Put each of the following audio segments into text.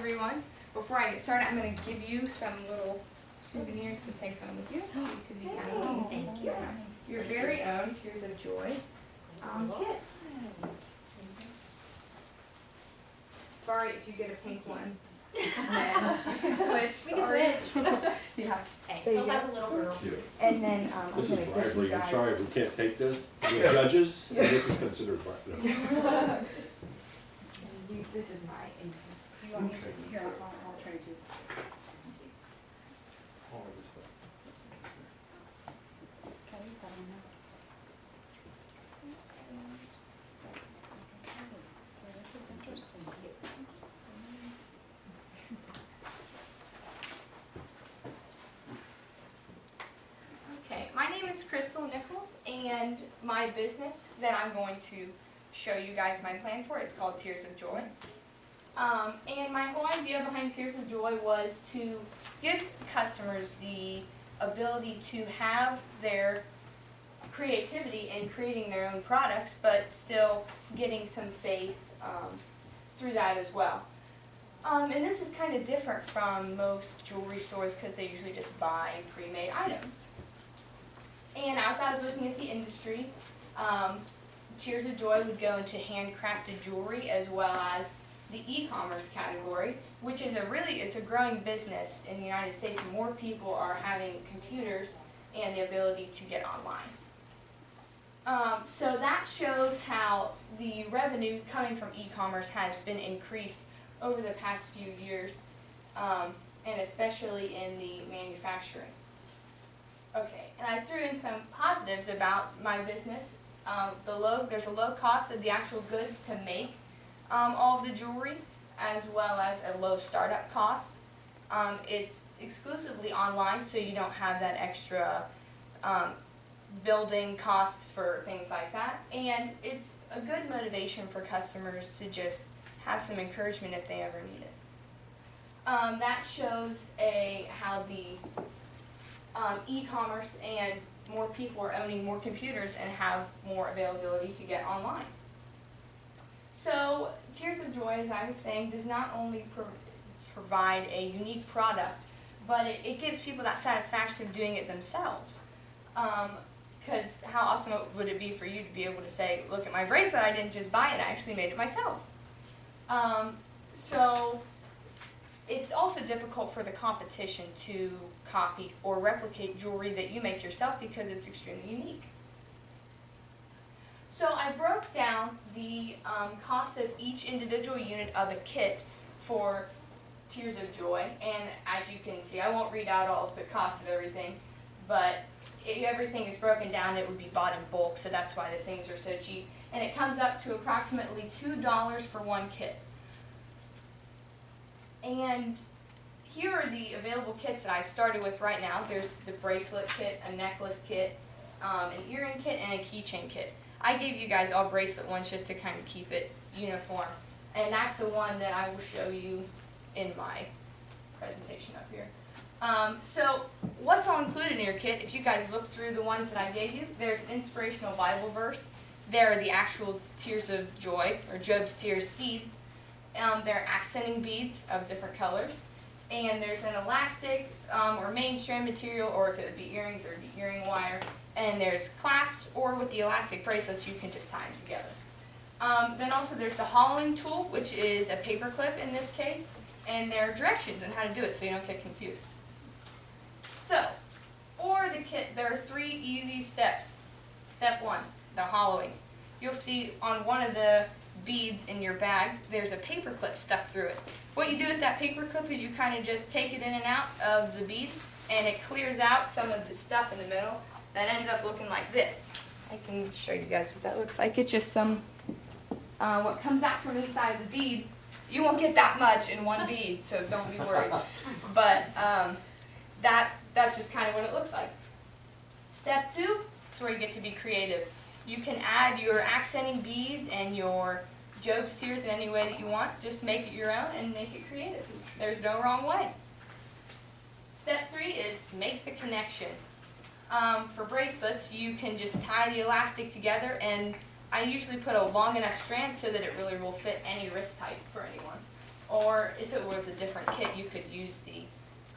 everyone. Before I get started, I'm going to give you some little souvenirs to take home with you. So you can be kind of thank you. Your very own Tears of Joy kit. Sorry if you get a pink one. And you can switch. We can switch. Yeah. Hey, There you Phil go. has a little girl. And then I'm This going is to give you bribery, I'm guys. sorry, we can't take this, the judges, and this is considered bribery. This is my interest. You want me to, here, I'll trade you. Okay, that one now. So this is interesting. Okay, my name is Crystal Nichols, and my business that I'm going to show you guys my plan for is called Tears of Joy. And my whole idea behind Tears of Joy was to give customers the ability to have their creativity in creating their own products, but still getting some faith through that as well. And this is kind of different from most jewelry stores because they usually just buy pre-made items. And as I was looking at the industry, Tears of Joy would go into handcrafted jewelry as well as the e-commerce category, which is it's a growing business in the United States. More people are having computers and the ability to get online. So that shows how the revenue coming from e-commerce has been increased over the past few years, and especially in the manufacturing. Okay, and I threw in some positives about my business. There's a low cost of the actual goods to make all of the jewelry, as well as a low startup cost. It's exclusively online, so you don't have that extra building cost for things like that. And it's a good motivation for customers to just have some encouragement if they ever need it. That shows how the e-commerce and more people are owning more computers and have more availability to get online. So Tears of Joy, as I was saying, does not only provide a unique product, but it gives people that satisfaction of doing it themselves. Because how awesome would it be for you to be able to say, look at my bracelet, I didn't just buy it, I actually made it myself. So it's also difficult for the competition to copy or replicate jewelry that you make yourself because it's extremely unique. So I broke down the cost of each individual unit of a kit for Tears of Joy, and as you can see, I won't read out all of the cost of everything, but if everything is broken down, it would be bought in bulk, so that's why the things are so cheap. And it comes up to approximately $2 for one kit. And here are the available kits that I started with right now. There's the bracelet kit, a necklace kit, an earring kit, and a keychain kit. I gave you guys all bracelet ones just to kind of keep it uniform. And that's the one that I will show you in my presentation up here. So what's all included in your kit? If you guys look through the ones that I gave you, there's an inspirational Bible verse. There are the actual Tears of Joy, or Job's Tears seeds. There are accenting beads of different colors. And there's an elastic or main strand material, or if it would be earrings, or the earring wire. And there's clasps, or with the elastic bracelets, you can just tie them together. Then also there's the hollowing tool, which is a paper clip in this case. And there are directions on how to do it so you don't get confused. So, for the kit, there are 3 easy steps. Step 1, the hollowing. You'll see on one of the beads in your bag, there's a paper clip stuck through it. What you do with that paper clip is you kind of just take it in and out of the bead, and it clears out some of the stuff in the middle that ends up looking like this. I can show you guys what that looks like. It's just what comes out from inside of the bead. You won't get that much in one bead, so don't be worried. But that's just kind of what it looks like. Step 2 is where you get to be creative. You can add your accenting beads and your Job's Tears in any way that you want. Just make it your own and make it creative. There's no wrong way. Step 3 is make the connection. For bracelets, you can just tie the elastic together, and I usually put a long enough strand so that it really will fit any wrist type for anyone. or if it was a different kit, you could use the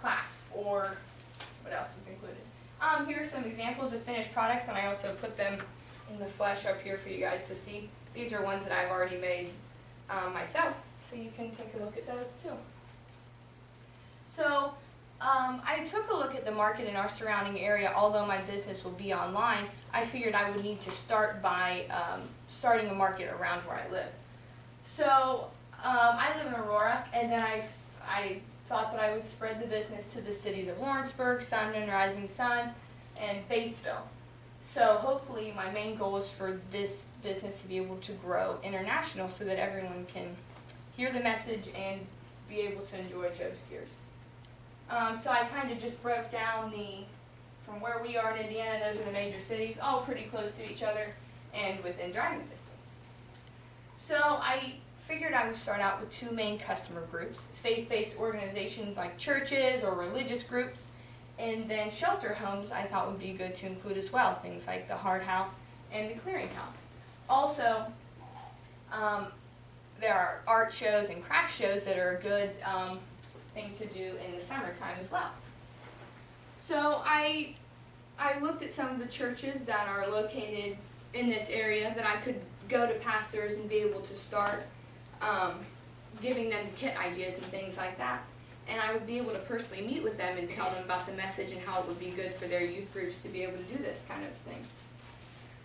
clasp, or what else was included. Here are some examples of finished products, and I also put them in the flesh up here for you guys to see. These are ones that I've already made myself, so you can take a look at those too. So I took a look at the market in our surrounding area. Although my business will be online, I figured I would need to start by starting a market around where I live. So I live in Aurora, and then I thought that I would spread the business to the cities of Lawrenceburg, Sundon, Rising Sun, and Batesville. So hopefully my main goal is for this business to be able to grow international so that everyone can hear the message and be able to enjoy Joe's Tears. So I kind of just broke down from where we are in Indiana, those are the major cities, all pretty close to each other and within driving distance. So I figured I would start out with two main customer groups: faith-based organizations like churches or religious groups, and then shelter homes I thought would be good to include as well, things like the Hard House and the Clearinghouse. Also, there are art shows and craft shows that are a good thing to do in the summertime as well. So I looked at some of the churches that are located in this area that I could go to pastors and be able to start giving them kit ideas and things like that. And I would be able to personally meet with them and tell them about the message and how it would be good for their youth groups to be able to do this kind of thing.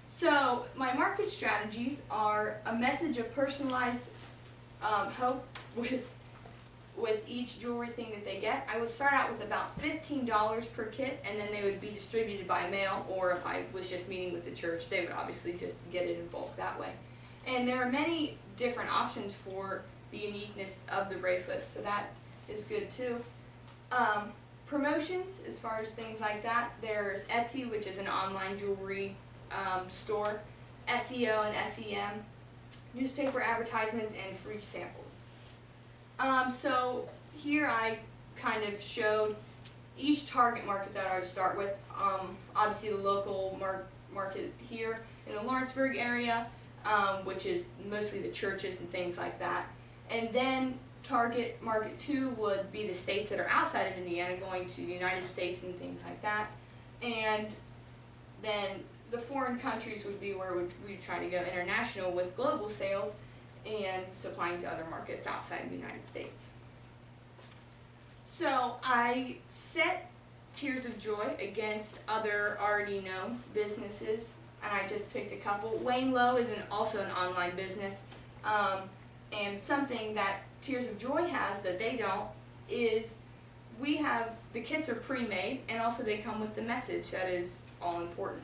So my market strategies are a message of personalized hope with each jewelry thing that they get. I would start out with about $15 per kit, and then they would be distributed by mail, or if I was just meeting with the church, they would obviously just get it in bulk that way. And there are many different options for the uniqueness of the bracelet, so that is good too. Promotions, as far as things like that, there's Etsy, which is an online jewelry store, SEO and SEM, newspaper advertisements, and free samples. So here I kind of showed each target market that I would start with. Obviously the local market here in the Lawrenceburg area, which is mostly the churches and things like that. And then target market 2 would be the states that are outside of Indiana, going to the United States and things like that. And then the foreign countries would be where we try to go international with global sales and supplying to other markets outside of the United States. So I set Tears of Joy against other already known businesses, and I just picked a couple. Wayne Lowe is also an online business, and something that Tears of Joy has that they don't is the kits are pre-made, and also they come with the message that is all important.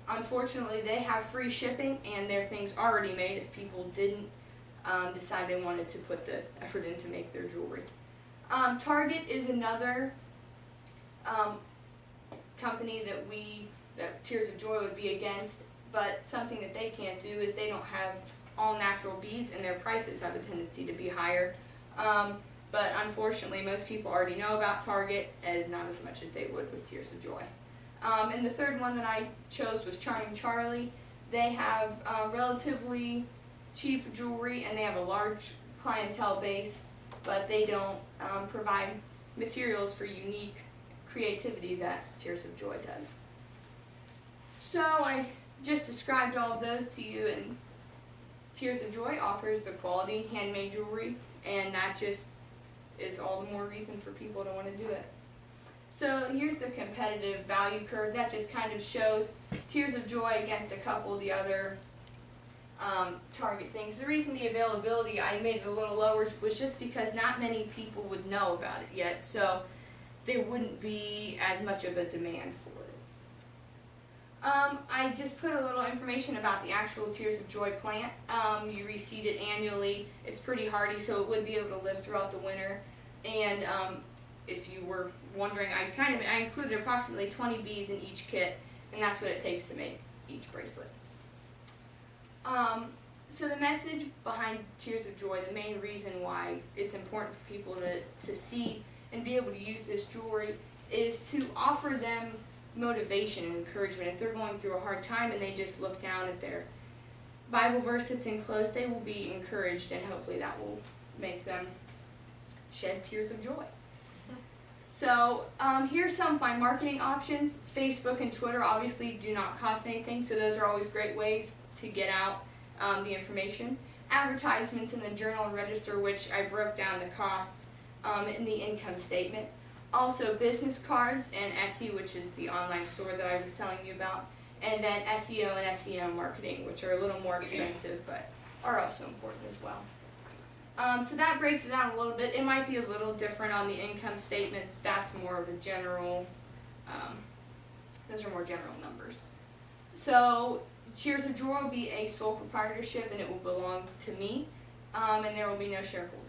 Unfortunately, they have free shipping, and their things already made if people didn't decide they wanted to put the effort in to make their jewelry. Target is another company that Tears of Joy would be against, but something that they can't do is they don't have all natural beads, and their prices have a tendency to be higher. But unfortunately, most people already know about Target, as not as much as they would with Tears of Joy. And the third one that I chose was Charming Charlie. They have relatively cheap jewelry, and they have a large clientele base, but they don't provide materials for unique creativity that Tears of Joy does. So I just described all of those to you, and Tears of Joy offers the quality handmade jewelry, and that just is all the more reason for people to want to do it. So here's the competitive value curve. That just kind of shows Tears of Joy against a couple of the other Target things. The reason the availability I made it a little lower was just because not many people would know about it yet, so there wouldn't be as much of a demand for it. I just put a little information about the actual Tears of Joy plant. You reseed it annually. It's pretty hardy, so it would be able to live throughout the winter. And if you were wondering, I included approximately 20 beads in each kit, and that's what it takes to make each bracelet. So the message behind Tears of Joy, the main reason why it's important for people to see and be able to use this jewelry, is to offer them motivation and encouragement. If they're going through a hard time and they just look down at their Bible verse that's enclosed, they will be encouraged, and hopefully that will make them shed tears of joy. So here's some of my marketing options. Facebook and Twitter obviously do not cost anything, so those are always great ways to get out the information. Advertisements in the Journal and Register, which I broke down the costs in the income statement. Also business cards and Etsy, which is the online store that I was telling you about. And then SEO and SEM marketing, which are a little more expensive, but are also important as well. So that breaks it down a little bit. It might be a little different on the income statements. That's more of a general, those are more general numbers. So Cheers of Joy will be a sole proprietorship and it will belong to me, and there will be no shareholders.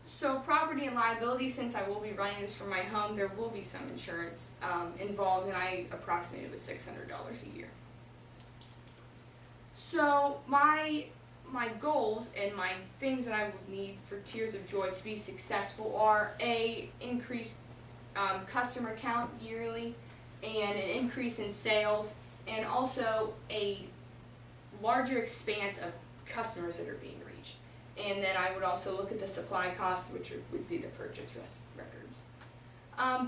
So property and liability, since I will be running this from my home, there will be some insurance involved, and I approximate it was $600 a year. So my goals and my things that I would need for Tears of Joy to be successful are a increased customer count yearly, and an increase in sales, and also a larger expanse of customers that are being reached. And then I would also look at the supply costs, which would be the purchase records.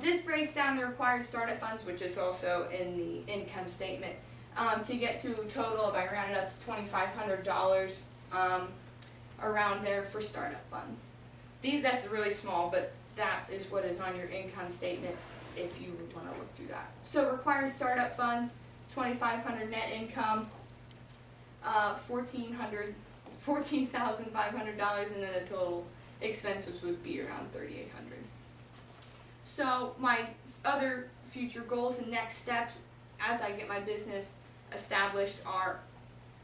This breaks down the required startup funds, which is also in the income statement, to get to a total of, I rounded up to $2,500 around there for startup funds. That's really small, but that is what is on your income statement if you would want to look through that. So required startup funds, $2,500 net income, $14,500, and then the total expenses would be around $3,800. So my other future goals and next steps as I get my business established are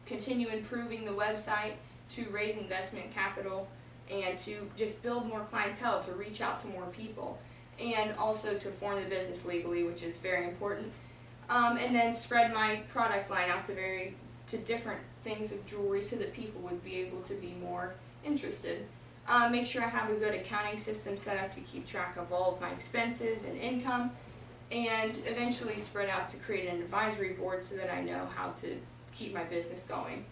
continue improving the website, to raise investment capital, and to just build more clientele, to reach out to more people, and also to form the business legally, which is very important. And then spread my product line out to different things of jewelry so that people would be able to be more interested. Make sure I have a good accounting system set up to keep track of all of my expenses and income, and eventually spread out to create an advisory board so that I know how to keep my business going,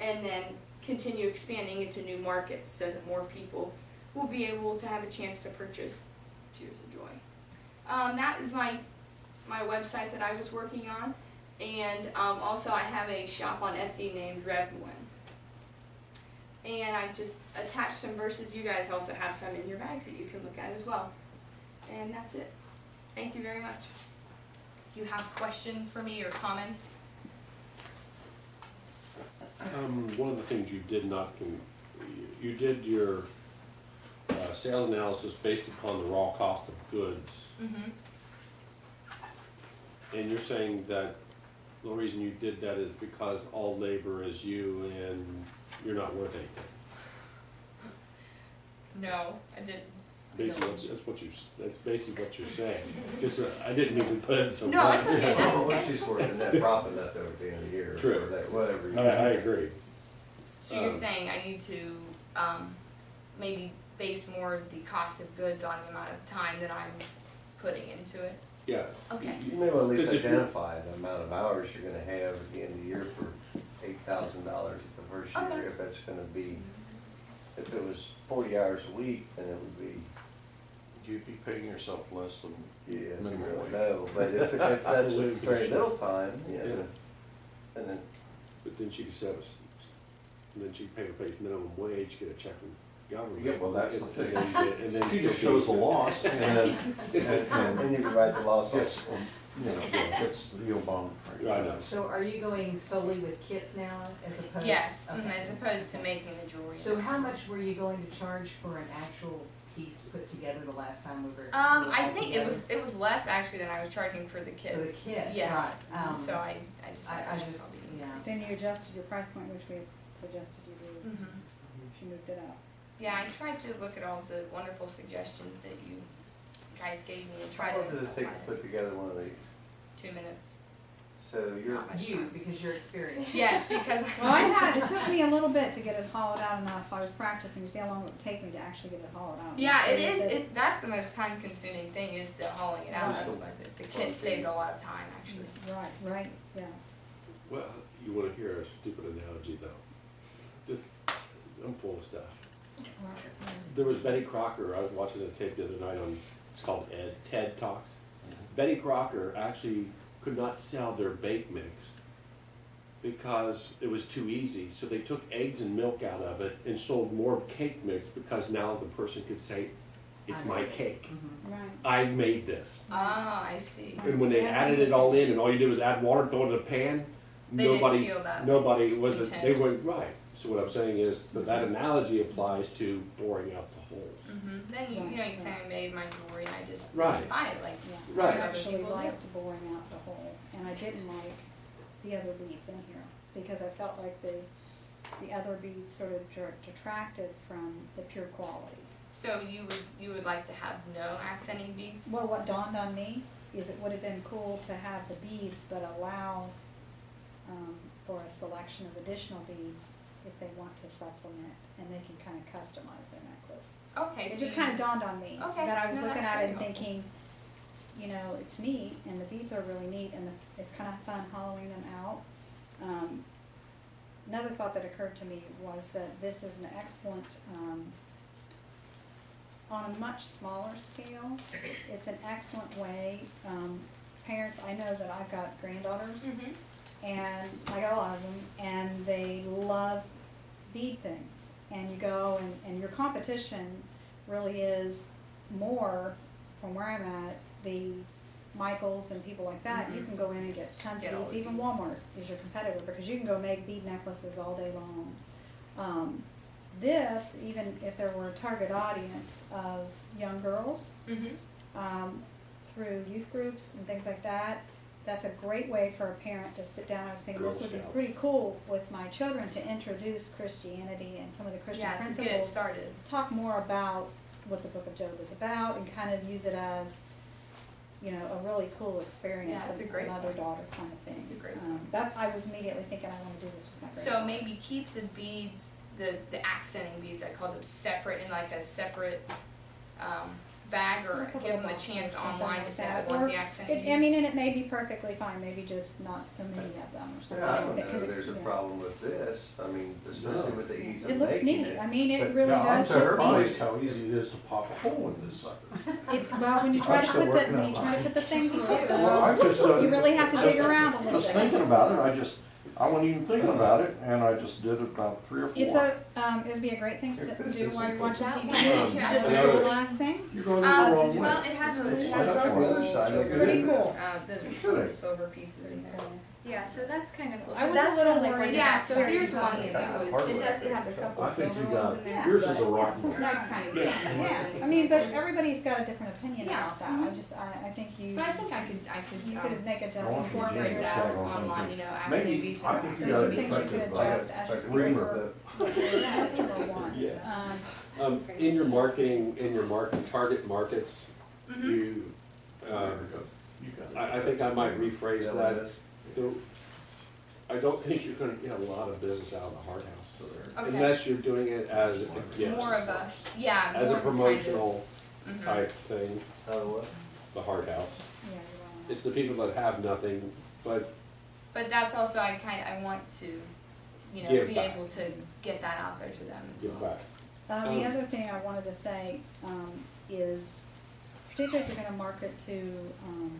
and then continue expanding into new markets so that more people will be able to have a chance to purchase Tears of Joy. That is my website that I was working on, and also I have a shop on Etsy named Revwin. And I just attached some verses. You guys also have some in your bags that you can look at as well. And that's it. Thank you very much. If you have questions for me or comments. One of the things you did not, you did your sales analysis based upon the raw cost of goods. Mm-hmm. And you're saying that the reason you did that is because all labor is you and you're not worth anything. No, I didn't. Basically, that's basically what you're saying. Just, I didn't mean to put it in some. No, it's okay. That's Well, okay. she's working net profit at the end of the year. True. Or that, whatever. you I do. agree. So you're saying I need to maybe base more of the cost of goods on the amount of time that I'm putting into it? Yes. Okay. You may well at least Because if you- identify the amount of hours you're gonna have at the end of the year for $8,000 the first Okay. year, if that's gonna be, if it was 40 hours a week, then it would be, You'd be paying yourself less than yeah, you minimum really wage. know. But if that's very little time, you Yeah. know, and then, But then she could set us, and then she'd pay minimum wage, get a check from government. Yeah, well, that's the and thing. then She still just shows a be- loss and and you can write the loss yes, off. you know, it's the Obama frame. I know. So are you going solely with kits now as opposed? Yes, Okay. as opposed to making the jewelry. So how much were you going to charge for an actual piece put together the last time we were? I think it was less actually than I was charging for the For kids. the kit, Yeah. right. So I decided I should just, probably. yeah. Then you adjusted your price point, which we suggested you do, Mhm. if you moved it up. Yeah, I tried to look at all the wonderful suggestions that you guys gave me and try How to. long does it take to put together one of these? 2 minutes. So you're, Not much You, time. because you're experienced. Yes, because Well, it took me a little bit to get it hollowed out, and if I was practicing, you see how long it would take me to actually get it hollowed out. Yeah, So it is. that- that's the most time-consuming thing is the hauling it out. Right. That's why the kids saved a lot of time actually. Right, yeah. Well, you wanna hear a stupid analogy though. Just, I'm full of stuff. There was Betty Crocker, I was watching a tape the other night on, it's called TED Talks. Betty Crocker actually could not sell their bake mix because it was too easy. So they took eggs and milk out of it and sold more cake mix because now the person could say, it's my cake. Mhm. Right. I made this. Ah, I see. And when they That's added it all interesting. in and all you did was add water, throw it in a pan, They didn't nobody, feel that nobody was, content. they went, right. So what I'm saying is that analogy applies to boring out the holes. Then you know, you say I made my jewelry and I just Right. didn't buy it like Yeah. Right. I other actually people do. liked boring out the hole, and I didn't like the other beads in here, because I felt like the other beads sort of detracted from the pure quality. So you would like to have no accenting beads? Well, what dawned on me is it would have been cool to have the beads, but allow for a selection of additional beads if they want to supplement, and they can kind of customize their necklace. Okay, It so just you- kind of dawned on me, Okay, that I was no, looking that's at it very and helpful. thinking, you know, it's neat, and the beads are really neat, and it's kind of fun hollowing them out. Another thought that occurred to me was that this is an excellent, on a much smaller scale, it's an excellent way, parents, I know that I've got granddaughters, Mhm. and I got a lot of them, and they love bead things. And you go, and your competition really is more, from where I'm at, the Michaels and people like that. You Mhm. can go in and get tons Get of all beads. the Even beads. Walmart is your competitor, because you can go make bead necklaces all day long. This, even if there were a target audience of young girls, Mhm. through youth groups and things like that, that's a great way for a parent to sit down. I was thinking Girl this would be Scouts. pretty cool with my children to introduce Christianity and some of the Christian Yeah, to get it principles. started. Talk more about what the Book of Job is about, and kind of use it as, you know, a really cool experience, Yeah, it's a great mother-daughter kind of thing. It's a great That I was immediately thinking I want to do this with my So granddaughter. maybe keep the beads, the accenting beads, I call them, separate in like a separate bag, or Like a give them a little box or chance something online like to say that. I want Or the accenting beads. I mean, and it may be perfectly fine, maybe just not so many of them or something. Yeah, I don't like that, know 'cause if there's a you know. problem with this, I mean, especially with the ease of It looks making neat, it. I mean, it But, really yeah, I'm does look surprised neat. how easy it is to pop a hole in this sucker. Well, when you try I'm to still put the, working when on you try to mine. put the thing through it, Well, I just, you really have to dig around a little Just bit. thinking about it, I wasn't even thinking about it, and I just did about 3 or 4. It's it'd be a great thing to sit and do while you're watching TV, Yeah. just Yeah. relaxing. You're going the wrong way. Well, it has a, it Why has not try the other side? It's Look pretty at it. cool. those are Kidding. silver pieces in there. Yeah, so that's kind of cool. I So was a that's little kinda like worried where Yeah, the so backstory here's is one on that it. we would, it has a couple I think silver you got, ones in there. yours is a Yeah, rotten some one. That kind of, Yeah, I mean, but everybody's got a different opinion Yeah. about that, I think you, So I think I you could, could make I want adjustments. you to incorporate get that this thing online, you know, Maybe, accenting beads. I think you Those got are to be things you could effective by adjust as you see reaming what the, your customer wants. Yeah. In your marketing, target markets, Mhm. you, you got it. I think I might rephrase Yeah, that. it is. I don't think you're gonna get a lot of business out of the hard house, Okay. unless you're doing it as a gift, More of a, yeah, as more a of kind of- promotional Mhm. type thing, What? the hard house. Yeah, you're right on that. It's the people that have nothing, but But that's also, I want to, you know, Give be back. able to get that out there to them as give well. back. The other thing I wanted to say, is, particularly if you're gonna market to,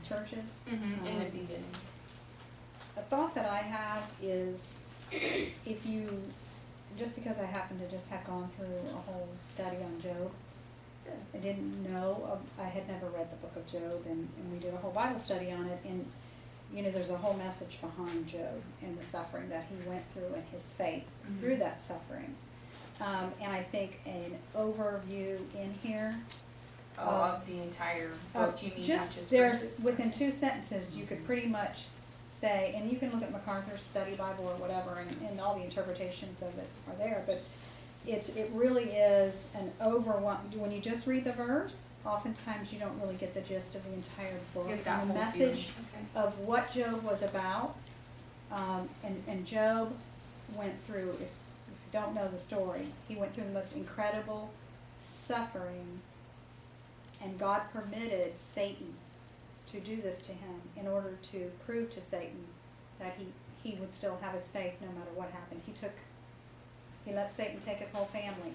churches. Mhm, in the um, beginning. A thought that I have is, if you, just because I happen to just have gone through a whole study on Job, I didn't know, I had never read the book of Job, and we did a whole Bible study on it, and, you know, there's a whole message behind Job and the suffering that he went through and his faith through that suffering. And I think an overview in here, Of the entire book, you mean, not just, just there's, verses? within 2 sentences, you could pretty much say, and you can look at MacArthur's study Bible or whatever, and all the interpretations of it are there, but it really is an when you just read the verse, oftentimes you don't really get the gist of the entire book. Get that And the whole message feeling. of what Job was about, and Job went through, if you don't know the story, he went through the most incredible suffering, and God permitted Satan to do this to him in order to prove to Satan that he would still have his faith no matter what happened. He took He let Satan take his whole family.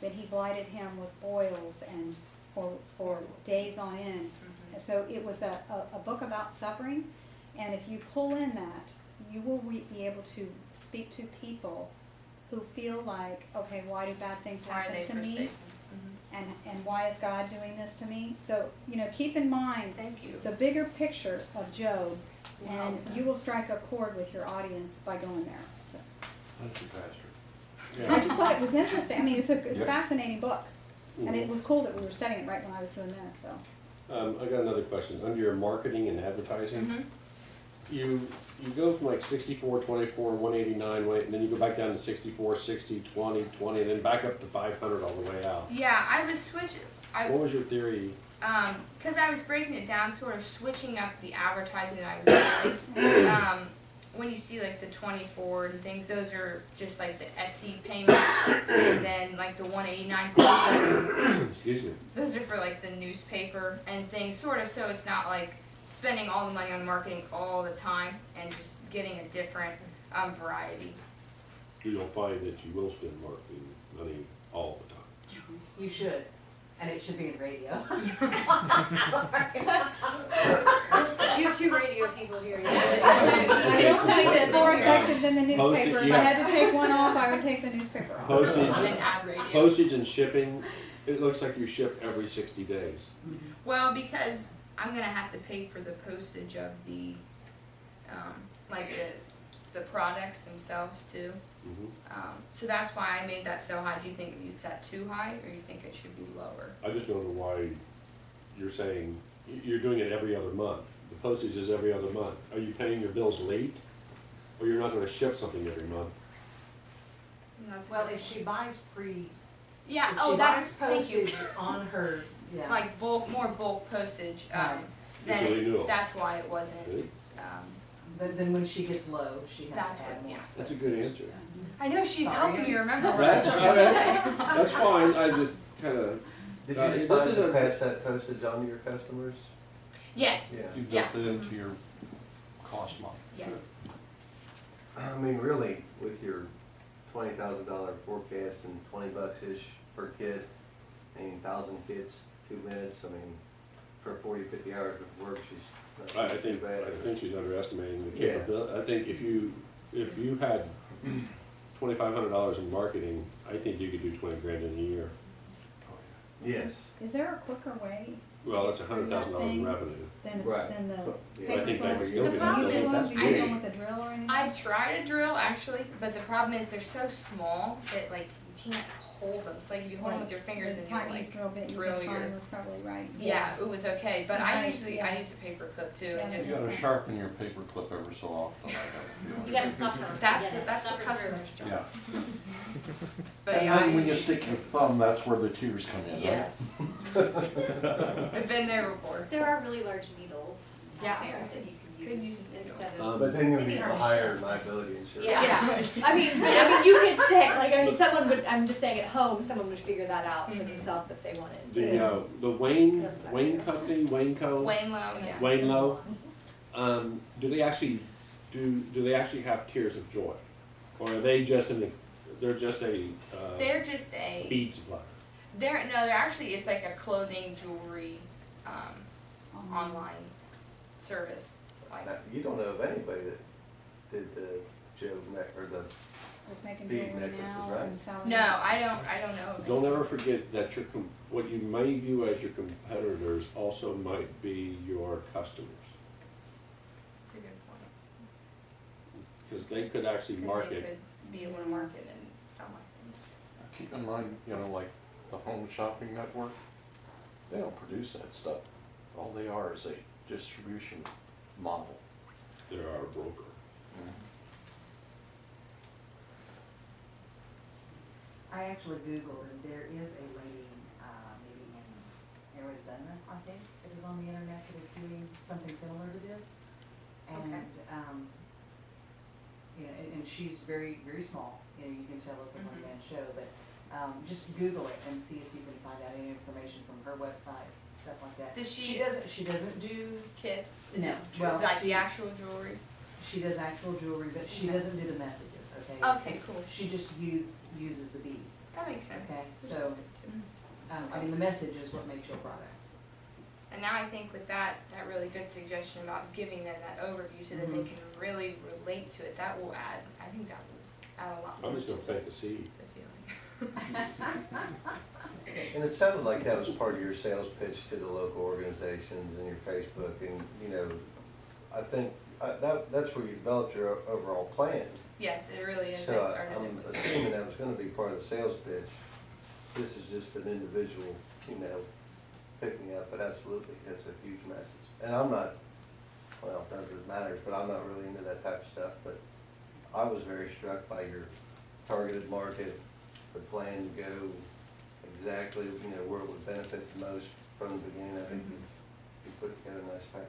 Then he blighted him with boils and for days on end. And so it was a book about suffering, and if you pull in that, you will be able to speak to people who feel like, okay, why do bad things Why are happen they to me? forsaken? And why is God doing this to me? So, keep in mind Thank you. the bigger picture of Job, and Wow. you will strike a chord with your audience by going there. Thank you, Pastor. I just thought it was interesting. I mean, it's a Yeah. fascinating book, and it Mhm. was cool that we were studying it right when I was doing this, so. I got another question. Under your marketing and advertising, Mhm. you go from like 64, 24, 189, and then you go back down to 64, 60, 20, 20, and then back up to 500 all the way out. Yeah, I was switching. What was your theory? Because I was breaking it down, sort of switching up the advertising that I was doing. When you see like the 24 and things, those are just like the Etsy payments, and then like the 189s, Excuse me. those are for like the newspaper and things, sort of. So it's not like spending all the money on marketing all the time and just getting a different variety. You don't find that you will spend marketing money all the time. You should, and it should be in radio. You two radio people here. I will tell you, it's more effective than the Postage, newspaper. If I yeah. had to take one off, I would take the newspaper off. Postage, And ad radio. postage and shipping, it looks like you ship every 60 days. Well, because I'm gonna have to pay for the postage of the, like the products themselves too. Mhm. So that's why I made that so high. Do you think is that too high, or you think it should be lower? I just don't know why you're saying, you're doing it every other month. The postage is every other month. Are you paying your bills late? Or you're not gonna ship something every month? That's Well, if she buys yeah. if Oh, she that's buys thank you. postage on her, yeah. Like more bulk postage. Right. It's a renewal. That's why it wasn't. Really? But then when she gets low, she has That's to what. add more. Yeah. That's a good answer. I know she's Sorry. helping me remember what That's, I was gonna say. that's fine, I just kinda, Did Uh, you this decide is to a- pass that postage on to your customers? Yes. Yeah. You Yeah. built it into your cost model. Yes. I mean, really, with your $20,000 forecast and $20-ish per kid, I mean, 1,000 kids, 2 minutes, I mean, for 40, 50 hours of work, she's not too bad. I think she's underestimating the Yeah. capability. I think if you had $2,500 in marketing, I think you could do 20 grand in a year. Yes. Is there a quicker way Well, that's $100,000 in revenue. than Right. the Yeah. paper I think clips? that would Do go you with problem it. is, do I you do didn't- them with a drill or anything? I tried to drill actually, but the problem is they're so small that like you can't hold them. So like if you hold them with your fingers The and you're tiniest like, drill bit you drill could your- find was probably right. yeah, it was okay. But I Right, usually yeah. I use a paper clip too, and Yeah, You just that's- gotta sharpen your paper clip every so often, I have a feeling. You gotta suffer. that's Yeah, the that's the suffer customer's job. Yeah. But yeah, And then I when you usually- stick your thumb, that's where the tears come in, right? Yes. I've been there before. There are really large needles Yeah. out there that you Could could use use instead of. But then you'll Maybe need hard a to higher ship. liability insurance. Yeah. I mean, you could say, like, I mean, someone would, I'm just saying at home, someone would figure that out for Mhm. themselves if they wanted. The Wayne Doesn't matter. Wayne Company, Wayne Co. Wayne Low, yeah. Wayne Low. Do they actually have tears of joy, or are they just they're just a They're just a bead supplier? they're actually it's like a clothing jewelry online service. Like Now, you don't know of anybody that did the Joe neck or the, Was making Bead jewelry necklaces, now right? and selling. no, I don't know. of Don't any. ever forget that what you may view as your competitors also might be your customers, That's a good point. because they could actually 'Cause market. they could be able to market and sell my things. Keep in mind, like the Home Shopping Network, they don't produce that stuff. All they are is a distribution model. There are a broker. I actually Googled, and there is a lady, maybe in Arizona, I think, that is on the internet that is doing something similar to this. And, Okay. and she's very, very small, you can tell it's a one-man show, but, just Google it and see if you can find out any information from her website, stuff like that. Does she- She doesn't do, Kits? Is No. it Well, like she- the actual jewelry? she does actual jewelry, but she Okay. doesn't do the messages. okay? Okay, cool. She just uses the beads, That makes sense. okay? Which is So, good, too. I mean, the message is what makes your product. And now I think with that really good suggestion about giving them that overview so that they Mhm. can really relate to it, that will add, I think that will add a lot more I'm to just gonna plant the seed. the feeling. And it sounded like that was part of your sales pitch to the local organizations and your Facebook and, you know, I think that's where you developed your overall plan. Yes, it really is. So I started it I'm with assuming that was gonna be part of the sales pitch. This is just an individual, you know, picking up, but absolutely, that's a huge message. And I'm not, well, none of it matters, but I'm not really into that type of stuff, but I was very struck by your targeted market, the plan to go exactly, you know, where it would benefit the most from the beginning. I think you put together a nice package.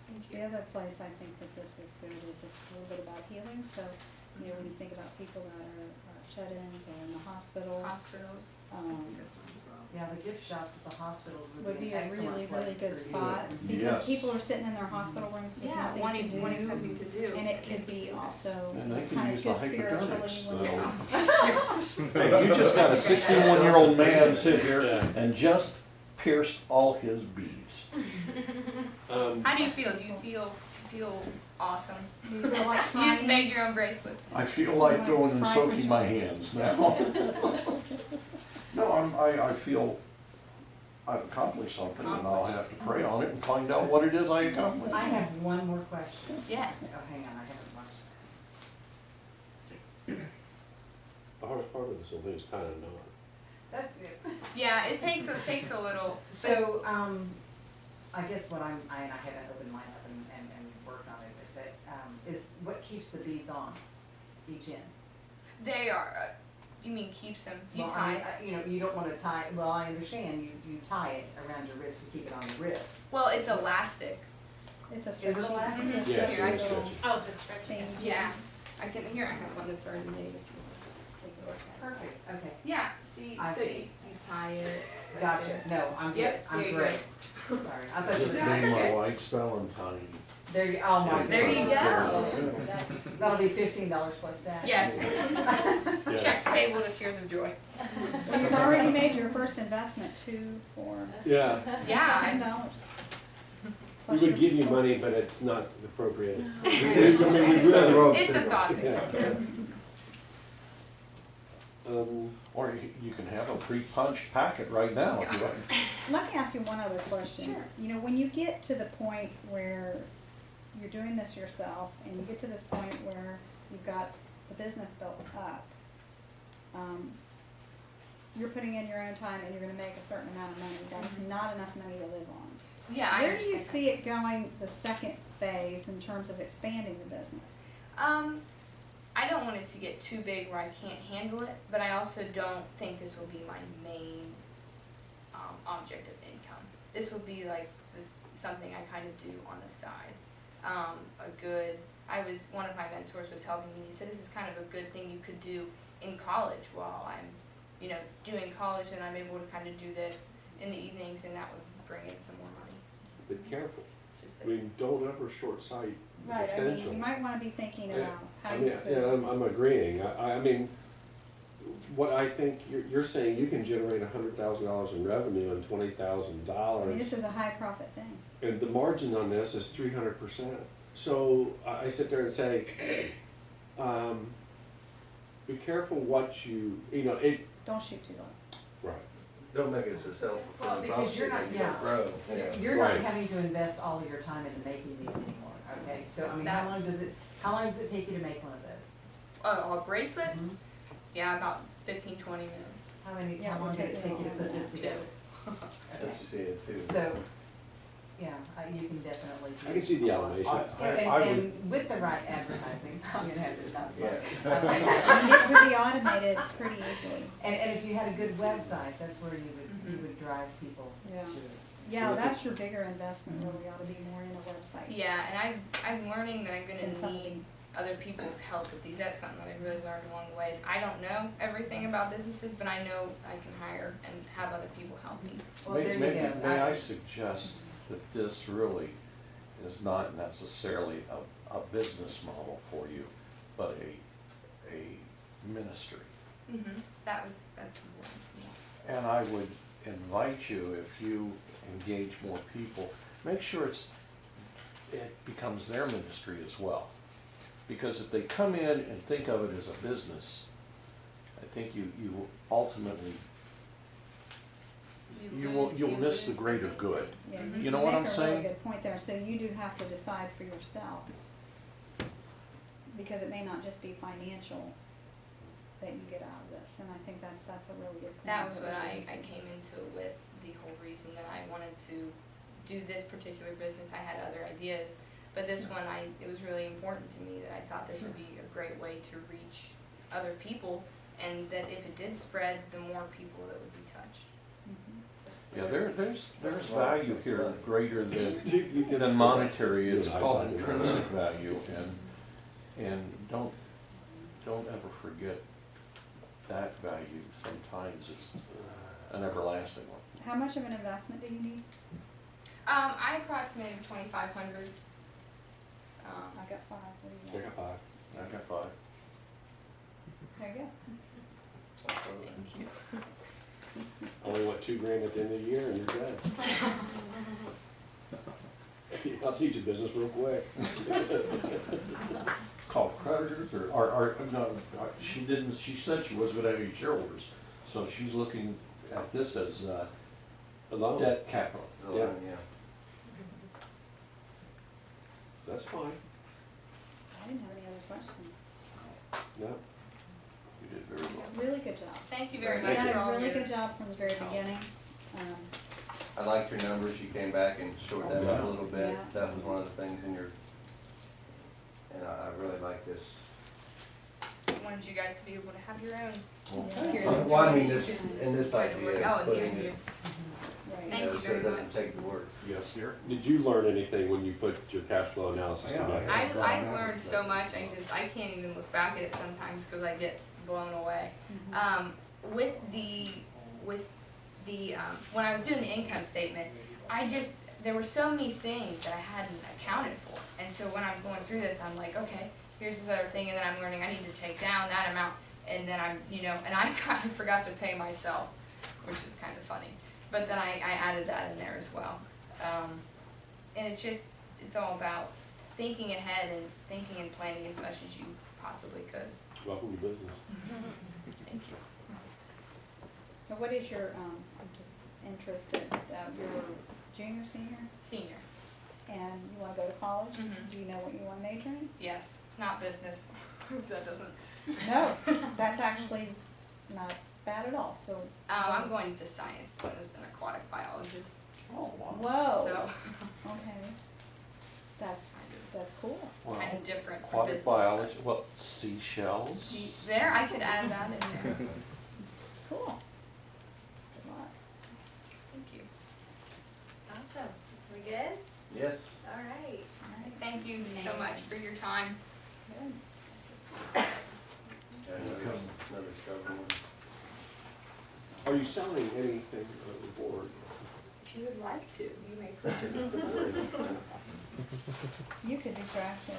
Thank The you. other place I think that this is good is it's a little bit about healing, so, you know, when you think about people that are shut-ins or in the hospital, Hospitals. That's a good one as well. Yeah, the gift shops at the hospitals would be a excellent really, place really for good you. spot, because Yes. people are sitting in their hospital rooms with Yeah, nothing wanting to wanting do. something to do. And it could be also And they can kind of use the good spiritually hypodermics, when though. they're. Hey, you just got a That's a great 61-year-old man sit here Yeah. and just pierced all his beads. How do you feel? Do you feel awesome? Do you feel like You just crying? made your own bracelet. I feel like going and Cry soaking for my joy. hands now. No, I feel I've accomplished something, and I'll have to pray on it and find out what it is I accomplished. I have one more question. Yes. Oh, hang on, I haven't watched The hardest part of this whole thing is tying a knot. that. That's it. Yeah, it takes a little. So, I guess what and I haven't opened mine up and worked on it, but, is what keeps the beads on each end? They are. You mean keeps them? You Well, I tie. mean, you know, you don't wanna tie, well, I understand, you tie it around your wrist to keep it on the wrist. Well, it's elastic. It's a it stretchy. elastic? It's a Yes, stretchy it's little stretchy. Oh, so it's stretchy. thing. Yeah. I can. Here, I have one that's already made. If you want to take a look at it. Perfect, okay. Yeah. See. I so see. you tie it. right Gotcha, there. no, I'm good, Yep, I'm there you great. Sorry, I thought you Just were. No, name that's my okay. wife's Valentine. There you, oh my. There you goodness. go. That's, That'll be $15 plus tax. yes. Yeah. Checks payable to Tears of Joy. Well, you've already made your first investment, for Yeah, Yeah. $10. we would give you money, but it's not appropriate. It's the It's a thought. Yeah. Or you can have a pre-punched packet right now if you like. Let me ask you one other question. Sure. You know, when you get to the point where you're doing this yourself, and you get to this point where you've got the business built up, you're putting in your own time and you're gonna make a certain amount of money, that's not enough money to live on. Yeah, I Where do you understand. see it going the second phase in terms of expanding the business? I don't want it to get too big where I can't handle it, but I also don't think this will be my main object of income. This will be like something I kind of do on the side. One of my mentors was helping me. He said this is kind of a good thing you could do in college while I'm, you know, doing college, and I'm able to kind of do this in the evenings, and that would bring in some more money. Be careful. Just I mean, don't ever short sight the Right, I mean, potential. you might wanna be thinking Yeah. about how I you mean, could. yeah, I'm agreeing. I mean, what I think, you're saying you can generate $100,000 in revenue and $20,000. I mean, this is a high profit thing. And the margin on this is 300%. So I sit there and say, be careful what you know, Don't shoot too low. right. Don't make it so Well, self-fulfilling because prophecy you're that not- you yeah. don't grow. Yeah. You're not Right. having to invest all of your time into making these anymore, okay? So, I mean, how long does it take you to make one of those? A bracelet? Mhm. Yeah, about 15-20 minutes. Yeah, How long did it we'll take you to take put it this all. together? That's Okay, just it too. so, yeah, you can definitely. I can see the automation. And with the right advertising, I'm gonna have to stop. Yeah. I mean, it could be automated pretty easily. And if you had a good website, that's where you would drive people Yeah. to. Yeah, that's your bigger investment, really ought to be more in a website. Yeah, and I'm learning that I'm than gonna need something. other people's help with these. That's something that I really learned along the way. Is I don't know everything about businesses, but I know I can hire and have other people help me. Well, there you go. May I suggest that this really is not necessarily a business model for you, but a ministry. That's important. Yeah. And I would invite you, if you engage more people, make sure it becomes their ministry as well. Because if they come in and think of it as a business, I think you ultimately, you'll miss the greater good. Yeah, You know what I'm make a saying? really good point there, so you do have to decide for yourself. Because it may not just be financial that you get out of this, and I think that's a really good point. That was what I everybody's- came into it with, the whole reason that I wanted to do this particular business. I had other ideas, but this one, it was really important to me that I thought this would be a great way to reach other people, and that if it did spread, the more people that would be touched. Mhm. Yeah, there's value here greater than monetary. It's called intrinsic value, and don't ever forget that value. Sometimes it's an everlasting one. How much of an investment do you need? I approximated 2,500. I got 5, what do you I got? got 5. I got 5. There you go. Thank you. Only what, $2,000 at the end of the year and you're good. I'll teach you business real quick. Called creditors or no, she said she was gonna have any shareholders. So she's looking at this as A loan. debt capital. So, Yeah. yeah. That's fine. I didn't have any other questions. No. You did very well. Really good job. Thank you very You much did for a all really your good job from the very beginning. I liked your numbers, you came back and shortened that up a little bit, Yeah. that was one of the things in your, and I really like this. I wanted you guys to be able to have your own. Well, Here's Well, I mean, what this, you and this try to work- idea Oh, of and the putting idea. it, Right. Thank you know, you so very it doesn't much. take the work. Yes, dear. Did you learn anything when you put your cash flow analysis Yeah, together? I learned so much. I can't even look back at it sometimes because I get blown away. Mhm. With the when I was doing the income statement, there were so many things that I hadn't accounted for, and so when I'm going through this, I'm like, okay, here's this other thing, and then I'm learning I need to take down that amount, and then and I kind of forgot to pay myself, which is kind of funny. But then I added that in there as well, and it's all about thinking ahead and thinking and planning as much as you possibly could. Welcome to business. Thank you. Now, what is your, I'm just interested, you're junior, senior, Senior. and you wanna go to college? Mhm. Do you know what you wanna major in? Yes, it's not business. That doesn't. No, that's actually not bad at all, so. I'm going to science as an aquatic biologist. Oh, wow. Whoa, So okay, that's cool. Wow. kind of different from Aquatic business. biology, well, seashells. See, there, I could add that in there. Cool. Good luck. Thank you. Awesome. We good? Yes, All right. Thank you so much for your time. Good. another struggle. Are you selling anything on the board? If you would like to, you may purchase the board. You could do trash days.